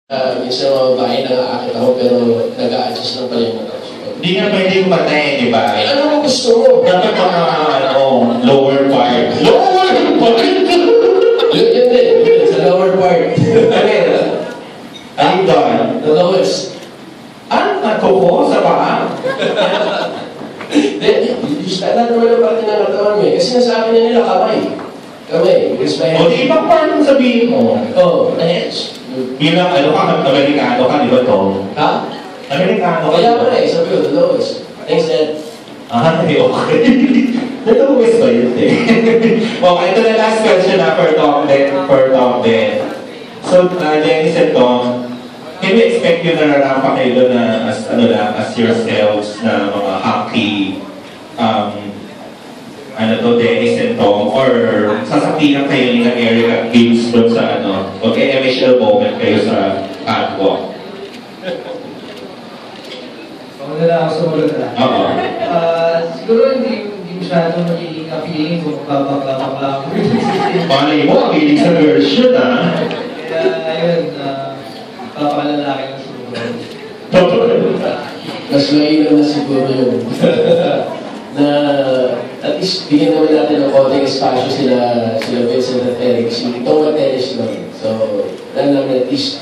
Minsan mga babae nang-aakit ako pero nag-a-adjust lang pala yung mata ko. Hindi nga pwede kumatayin, di ba? Eh, ano mo gusto mo? Dapat mga lower part. Lower part? Yun din, sa lower part. Ano doon? The lowest. Nagkuko sa paa? Lahat naman ang parte ng katawan mo eh. Kasi nasabi na nila kamay. Kamay. Because my O di ibang part ang sabihin mo. Oh, hands. Bilang Amerikano ka, di ba to? Ha? Amerikano ka. Kaya ko na eh, sabi ko, the lowest. Thanks, Dad. Okay. Nag-uwis ba yun eh? Okay, ito na last question na for Tom Ben. So, Dennis and Tom, can we expect you na narampa kayo doon na as yourselves na mga hockey, Dennis and Tom, or sasakinan kayo ni Eric at Gibbs doon sa mag-emotional moment kayo sa catwalk? Ako na lang ako sumunod na. Oo. Siguro hindi masyadong magiging appealing kung babakla-bakla ako. Paano mo? Ang hilig sa version, ha? Kaya, ayun, papakalalaki lang siguro. Mas mainam na siguro yun. Na at least bigyan naman natin ng konting espasyo sila Vincent at Eric. Si Tom at Dennis lang. So, lang namin at least